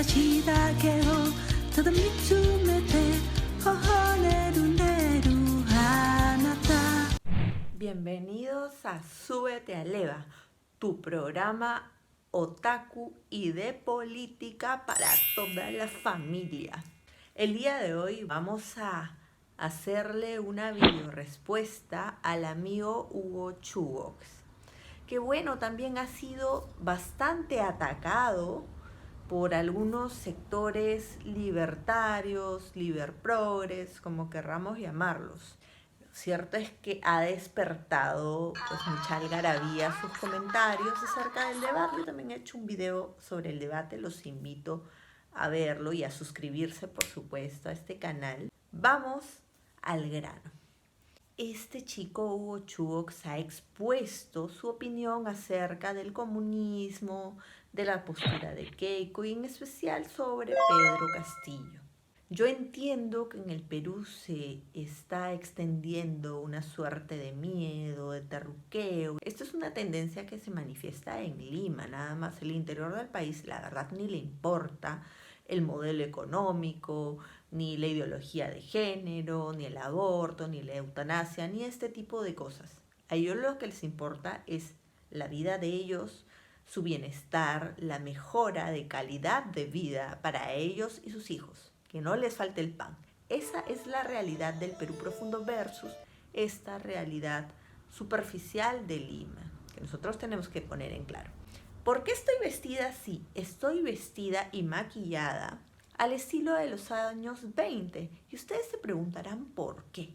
形だけをただ見つめて微笑んでるあなた。 Bienvenidos a Súbete a Leva, tu programa otaku y de política para toda la familia. El día de hoy vamos a hacerle una video respuesta al amigo Hugo Chugox, que bueno, también ha sido bastante atacado por algunos sectores libertarios, liberprogres, como querramos llamarlos. Lo cierto es que ha despertado pues mucha algarabía sus comentarios acerca del debate. Yo también he hecho un video sobre el debate, los invito a verlo y a suscribirse, por supuesto, a este canal. Vamos al grano. Este chico Hugo Chugox ha expuesto su opinión acerca del comunismo, de la postura de Keiko y en especial sobre Pedro Castillo. Yo entiendo que en el Perú se está extendiendo una suerte de miedo, de terruqueo. Esto es una tendencia que se manifiesta en Lima, nada más. El interior del país, la verdad, ni le importa el modelo económico, ni la ideología de género, ni el aborto, ni la eutanasia, ni este tipo de cosas. A ellos lo que les importa es la vida de ellos, su bienestar, la mejora de calidad de vida para ellos y sus hijos, que no les falte el pan. Esa es la realidad del Perú profundo versus esta realidad superficial de Lima, que nosotros tenemos que poner en claro. ¿Por qué estoy vestida así? Estoy vestida y maquillada al estilo de los años 20. Y ustedes se preguntarán por qué.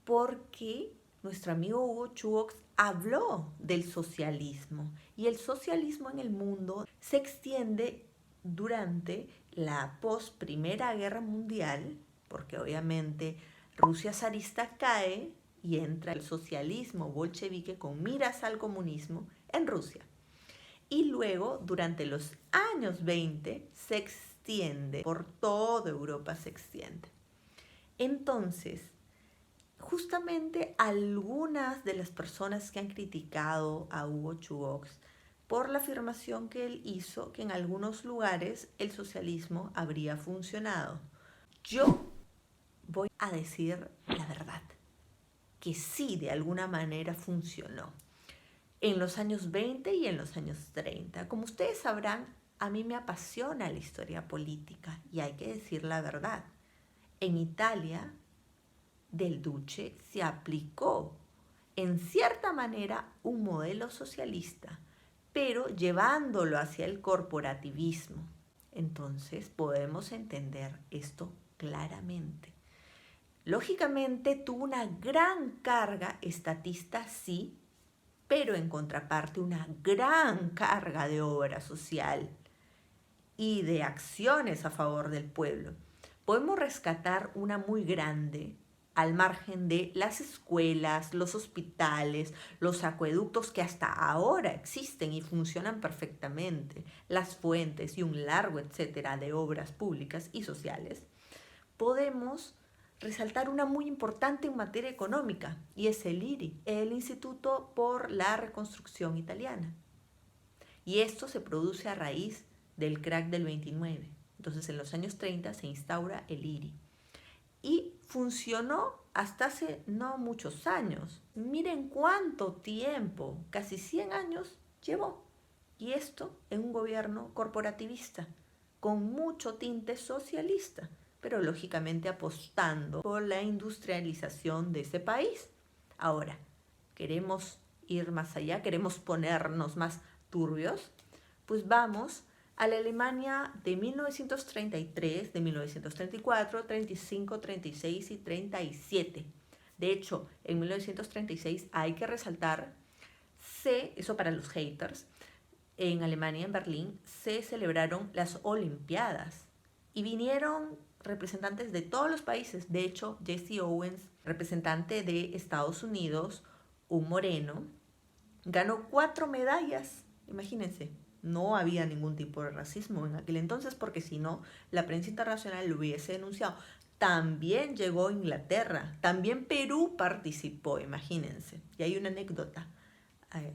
Porque nuestro amigo Hugo Chugox habló del socialismo. Y el socialismo en el mundo se extiende durante la post-Primera Guerra Mundial, porque obviamente Rusia zarista cae y entra el socialismo bolchevique con miras al comunismo en Rusia. Y luego, durante los años 20, se extiende, por toda Europa se extiende. Entonces, justamente algunas de las personas que han criticado a Hugo Chugox por la afirmación que él hizo que en algunos lugares el socialismo habría funcionado. Yo voy a decir la verdad, que sí, de alguna manera funcionó. En los años 20 y en los años 30. Como ustedes sabrán, a mí me apasiona la historia política y hay que decir la verdad. En Italia, del Duce se aplicó en cierta manera un modelo socialista, pero llevándolo hacia el corporativismo. Entonces podemos entender esto claramente. Lógicamente tuvo una gran carga estatista, sí, pero en contraparte una gran carga de obra social y de acciones a favor del pueblo. Podemos rescatar una muy grande al margen de las escuelas, los hospitales, los acueductos que hasta ahora existen y funcionan perfectamente, las fuentes y un largo etcétera de obras públicas y sociales. Podemos resaltar una muy importante en materia económica, y es el IRI, el Instituto por la Reconstrucción Italiana. Y esto se produce a raíz del crack del 29. Entonces, en los años 30 se instaura el IRI. Y funcionó hasta hace no muchos años. Miren cuánto tiempo, casi 100 años llevó. Y esto en un gobierno corporativista, con mucho tinte socialista, pero lógicamente apostando por la industrialización de ese país. Ahora, ¿queremos ir más allá? ¿Queremos ponernos más turbios? Pues vamos a la Alemania de 1933, de 1934, 35, 36 y 37. De hecho, en 1936 hay que resaltar, eso para los haters, en Alemania, en Berlín, se celebraron las Olimpiadas y vinieron representantes de todos los países. De hecho, Jesse Owens, representante de Estados Unidos, un moreno, ganó 4 medallas. Imagínense, no había ningún tipo de racismo en aquel entonces, porque si no, la prensa internacional lo hubiese denunciado. También llegó Inglaterra, también Perú participó, imagínense. Y hay una anécdota.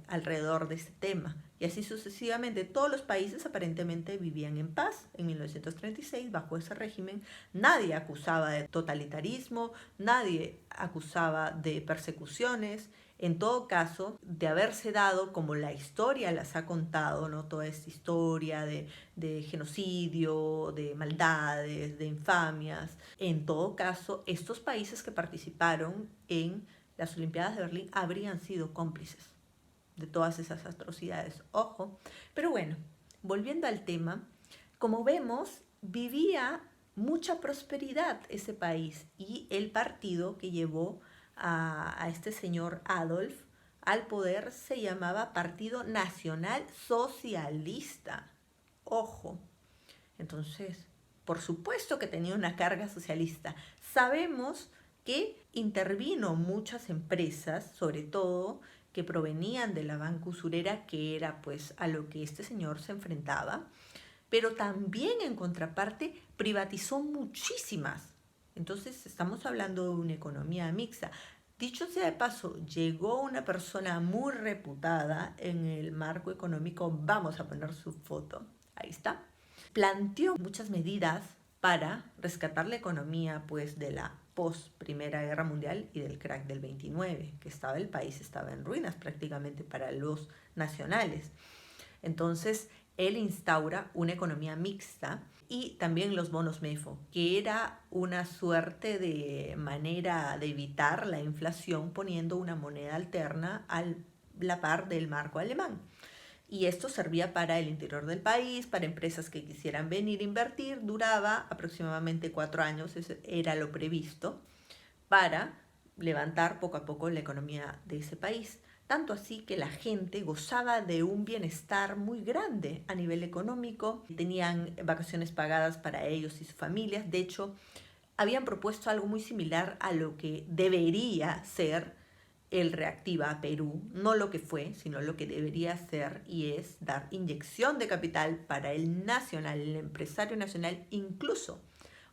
alrededor de este tema. Y así sucesivamente, todos los países aparentemente vivían en paz. En 1936, bajo ese régimen, nadie acusaba de totalitarismo, nadie acusaba de persecuciones. En todo caso, de haberse dado, como la historia las ha contado, ¿no? Toda esta historia de genocidio, de maldades, de infamias. En todo caso, estos países que participaron en las Olimpiadas de Berlín habrían sido cómplices de todas esas atrocidades. Ojo. Pero bueno, volviendo al tema, como vemos, vivía mucha prosperidad ese país, y el partido que llevó a este señor Adolf al poder se llamaba Partido Nacional Socialista. Ojo. Entonces, por supuesto que tenía una carga socialista. Sabemos que intervino muchas empresas, sobre todo que provenían de la banca usurera, que era pues a lo que este señor se enfrentaba, pero también en contraparte privatizó muchísimas. Entonces estamos hablando de una economía mixta. Dicho sea de paso, llegó una persona muy reputada en el marco económico, vamos a poner su foto, ahí está. Planteó muchas medidas para rescatar la economía pues de la post Primera Guerra Mundial y del crack del 29, que el país estaba en ruinas prácticamente para los nacionales. Entonces él instaura una economía mixta y también los bonos MEFO, que era una suerte de manera de evitar la inflación poniendo una moneda alterna a la par del marco alemán. Y esto servía para el interior del país, para empresas que quisieran venir a invertir. Duraba aproximadamente 4 años, eso era lo previsto, para levantar poco a poco la economía de ese país. Tanto así que la gente gozaba de un bienestar muy grande a nivel económico. Tenían vacaciones pagadas para ellos y sus familias. De hecho, habían propuesto algo muy similar a lo que debería ser el Reactiva Perú, no lo que fue, sino lo que debería ser, y es dar inyección de capital para el nacional, el empresario nacional. Incluso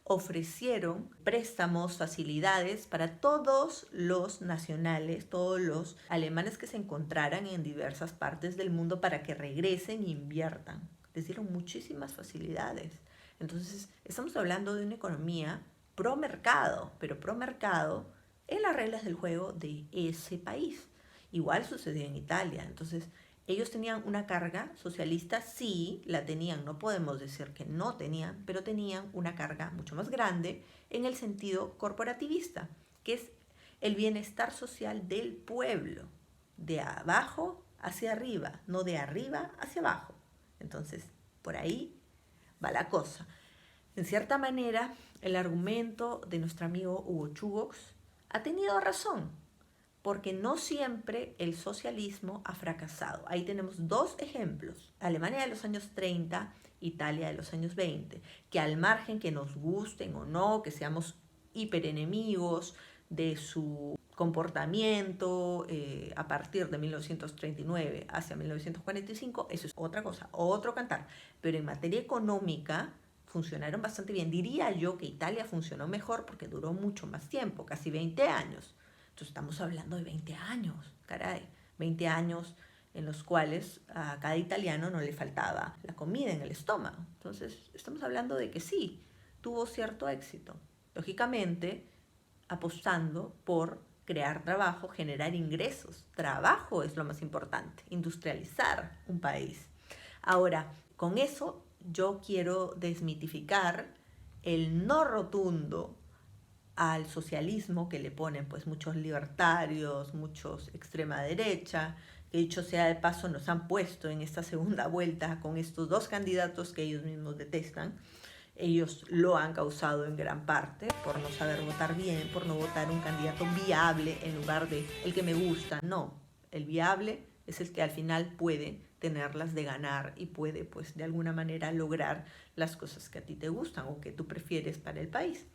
ofrecieron préstamos, facilidades para todos los nacionales, todos los alemanes que se encontraran en diversas partes del mundo para que regresen e inviertan. Les dieron muchísimas facilidades. Entonces, estamos hablando de una economía pro mercado, pero pro mercado en las reglas del juego de ese país. Igual sucedió en Italia. Entonces, ellos tenían una carga socialista, sí, la tenían, no podemos decir que no tenían, pero tenían una carga mucho más grande en el sentido corporativista, que es el bienestar social del pueblo, de abajo hacia arriba, no de arriba hacia abajo. Entonces, por ahí va la cosa. En cierta manera, el argumento de nuestro amigo Hugo Chugos ha tenido razón, porque no siempre el socialismo ha fracasado. Ahí tenemos 2 ejemplos: Alemania de los años 30, Italia de los años 20, que al margen que nos gusten o no, que seamos hiperenemigos de su comportamiento a partir de 1939 hacia 1945, eso es otra cosa, otro cantar. Pero en materia económica funcionaron bastante bien. Diría yo que Italia funcionó mejor porque duró mucho más tiempo, casi 20 años. Entonces estamos hablando de 20 años, caray, 20 años en los cuales a cada italiano no le faltaba la comida en el estómago. Entonces estamos hablando de que sí, tuvo cierto éxito. Lógicamente, apostando por crear trabajo, generar ingresos. Trabajo es lo más importante, industrializar un país. Ahora, con eso yo quiero desmitificar el no rotundo al socialismo que le ponen pues muchos libertarios, muchos extrema derecha, que dicho sea de paso nos han puesto en esta segunda vuelta con estos 2 candidatos que ellos mismos detestan. Ellos lo han causado en gran parte por no saber votar bien, por no votar un candidato viable en lugar de el que me gusta. No, el viable es el que al final puede tenerlas de ganar y puede pues de alguna manera lograr las cosas que a ti te gustan o que tú prefieres para el país.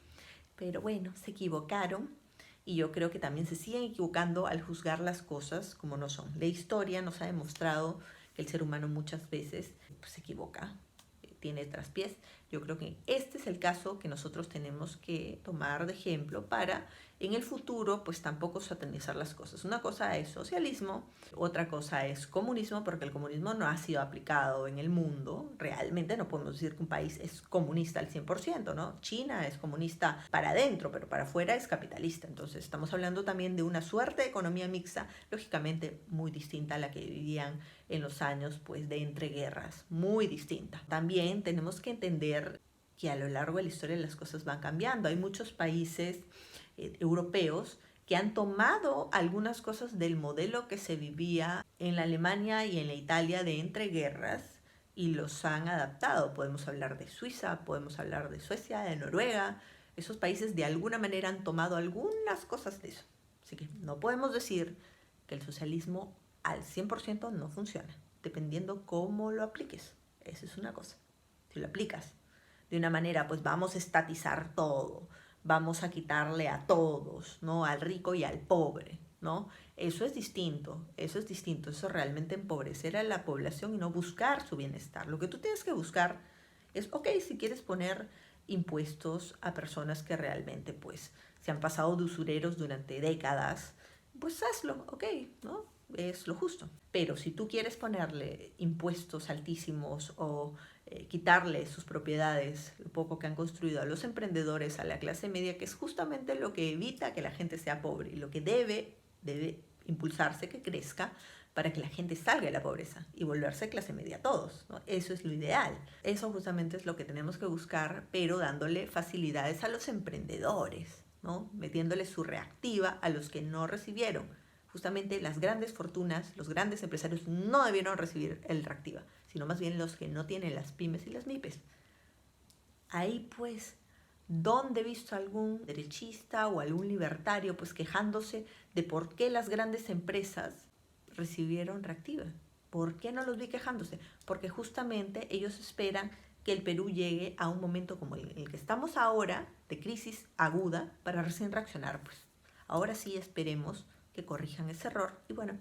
Pero bueno, se equivocaron y yo creo que también se siguen equivocando al juzgar las cosas como no son. La historia nos ha demostrado que el ser humano muchas veces pues, se equivoca, tiene traspiés. Yo creo que este es es el caso que nosotros tenemos que tomar de ejemplo para en el futuro pues tampoco satanizar las cosas. Una cosa es socialismo, otra cosa es comunismo, porque el comunismo no ha sido aplicado en el mundo. Realmente no podemos decir que un país es comunista al 100%, ¿no? China es comunista para adentro, pero para afuera es capitalista. Entonces estamos hablando también de una suerte de economía mixta, lógicamente muy distinta a la que vivían en los años pues de entreguerras, muy distinta. También tenemos que entender que a lo largo de la historia las cosas van cambiando. Hay muchos países europeos que han tomado algunas cosas del modelo que se vivía en la Alemania y en la Italia de entreguerras y los han adaptado. Podemos hablar de Suiza, podemos hablar de Suecia, de Noruega. Esos países de alguna manera han tomado algunas cosas de eso. Así que no podemos decir que el socialismo al 100% no funciona, dependiendo cómo lo apliques. Esa es una cosa. Si lo aplicas de una manera, pues vamos a estatizar todo, vamos a quitarle a todos, ¿no? Al rico y al pobre, ¿no? Eso es distinto, eso es distinto. Eso realmente empobrecer a la población y no buscar su bienestar. Lo que tú tienes que buscar es, ok, si quieres poner impuestos a personas que realmente, pues, se han pasado de usureros durante décadas, pues hazlo, ok, ¿no? Es lo justo. Pero si tú quieres ponerle impuestos altísimos o quitarle sus propiedades, lo poco que han construido a los emprendedores, a la clase media, que es justamente lo que evita que la gente sea pobre y lo que debe impulsarse que crezca para que la gente salga de la pobreza y volverse clase media a todos, ¿no? Eso es lo ideal. Eso justamente es lo que tenemos que buscar, pero dándole facilidades a los emprendedores, ¿no? Metiéndole su reactiva a los que no recibieron. Justamente las grandes fortunas, los grandes empresarios no debieron recibir el reactiva, sino más bien los que no tienen las pymes y las MIPES. Ahí pues, ¿dónde he visto algún derechista o algún libertario pues quejándose de por qué las grandes empresas recibieron reactiva? ¿Por qué no los vi quejándose? Porque justamente ellos esperan que el Perú llegue a un momento como el que estamos ahora, de crisis aguda, para recién reaccionar. Pues ahora sí esperemos que corrijan ese error. Y bueno,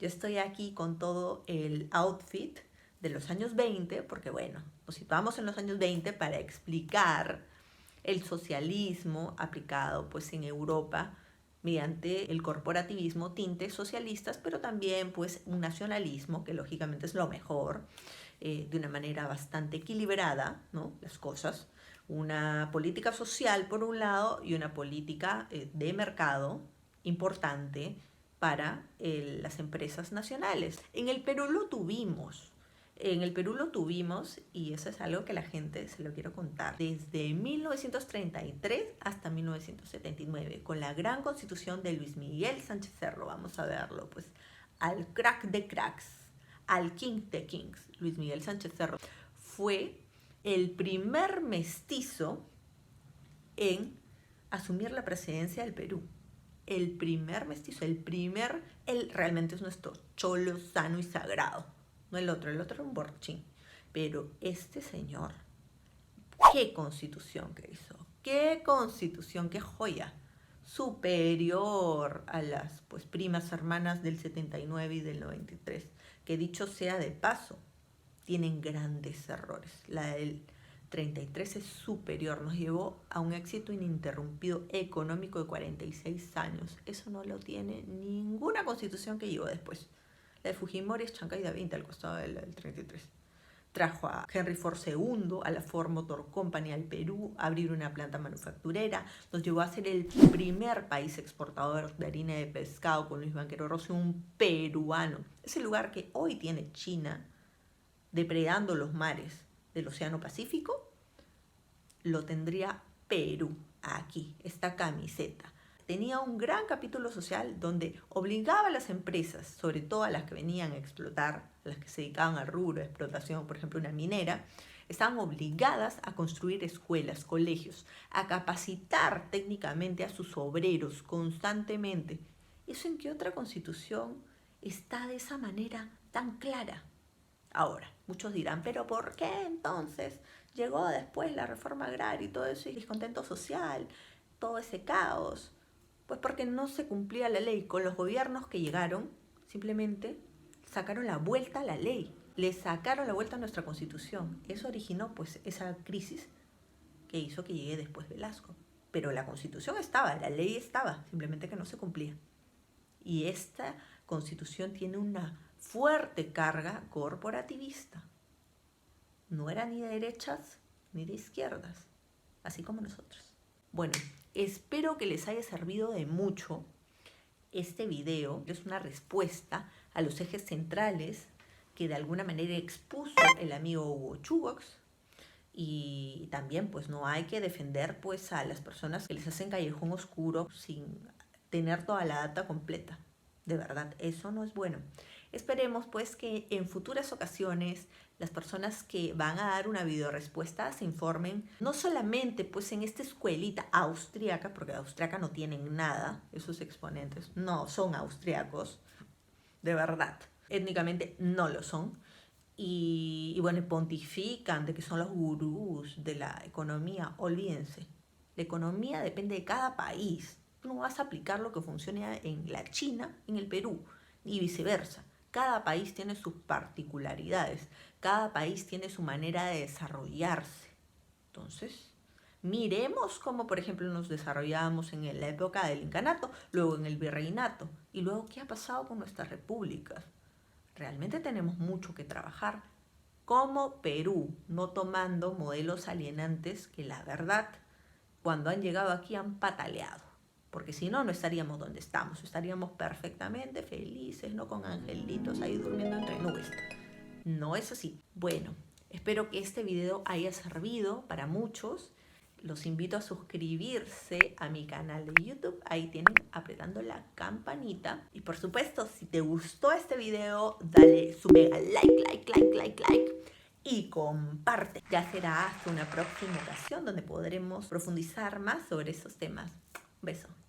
yo estoy aquí con todo el outfit de los años 20, porque bueno, nos situamos en los años 20 para explicar el socialismo aplicado pues en Europa mediante el corporativismo, tintes socialistas, pero también pues un nacionalismo, que lógicamente es lo mejor, de una manera bastante equilibrada, ¿no? Las cosas, una política social por un lado y una política de mercado importante para las empresas nacionales. En el Perú lo tuvimos. Y eso es algo que la gente se lo quiero contar. Desde 1933 hasta 1979, con la gran constitución de Luis Miguel Sánchez Cerro, vamos a verlo, pues al crack de cracks, al king de kings, Luis Miguel Sánchez Cerro, fue el primer mestizo en asumir la presidencia del Perú. El primer mestizo, él realmente es nuestro cholo sano y sagrado. No el otro era un borrachín. Pero este señor, qué constitución que hizo, qué constitución, qué joya. Superior a las pues primas hermanas del 79 y del 93, que dicho sea de paso, tienen grandes errores. La del 33 es superior, nos llevó a un éxito ininterrumpido económico de 46 años. Eso no lo tiene ninguna constitución que llegó después. La de Fujimori es chanca y da 20 al costado del 33. Trajo a Henry Ford II, a la Ford Motor Company al Perú, a abrir una planta manufacturera. Nos llevó a ser el primer país exportador de harina de pescado con Luis Banquero Rossi, un peruano. Ese lugar que hoy tiene China, depredando los mares del Océano Pacífico, lo tendría Perú, aquí, esta camiseta. Tenía un gran capítulo social donde obligaba a las empresas, sobre todo a las que venían a explotar, a las que se dedicaban al rubro de explotación, por ejemplo una minera, estaban obligadas a construir escuelas, colegios, a capacitar técnicamente a sus obreros constantemente. ¿Eso en qué otra constitución está de esa manera tan clara? Ahora, muchos dirán, ¿pero por qué entonces llegó después la reforma agraria y todo eso y descontento social, todo ese caos? Pues porque no se cumplía la ley. Con los gobiernos que llegaron, simplemente sacaron la vuelta a la ley, le sacaron la vuelta a nuestra constitución. Eso originó pues esa crisis que hizo que llegue después Velasco. Pero la Constitución estaba, la ley estaba, simplemente que no se cumplía. Y esta Constitución tiene una fuerte carga corporativista. No era ni de derechas ni de izquierdas, así como nosotros. Bueno, espero que les haya servido de mucho este video. Es una respuesta a los ejes centrales que de alguna manera expuso el amigo Hugo Chugox. Y también pues no hay que defender pues a las personas que les hacen callejón oscuro sin tener toda la data completa. De verdad, eso no es bueno. Esperemos pues que en futuras ocasiones las personas que van a dar una videorespuesta se informen no solamente pues en esta escuelita austríaca, porque austriaca no tienen nada, esos exponentes no son austriacos, de verdad, étnicamente no lo son. Y bueno, pontifican de que son los gurús de la economía. Olvídense, la economía depende de cada país. Tú no vas a aplicar lo que funciona en la China, en el Perú, y viceversa. Cada país tiene sus particularidades, cada país tiene su manera de desarrollarse. Entonces, miremos cómo, por ejemplo, nos desarrollamos en la época del incanato, luego en el virreinato, y luego qué ha pasado con nuestras repúblicas. Realmente tenemos mucho que trabajar como Perú, no tomando modelos alienantes que la verdad, cuando han llegado aquí han pataleado. Porque si no, no estaríamos donde estamos, estaríamos perfectamente felices, no con angelitos ahí durmiendo entre nubes. No es así. Bueno, espero que este video haya servido para muchos. Los invito a suscribirse a mi canal de YouTube. Ahí tienen apretando la campanita. Y por supuesto, si te gustó este video, dale su mega like. Y comparte. Ya será hasta una próxima ocasión donde podremos profundizar más sobre esos temas. Un beso.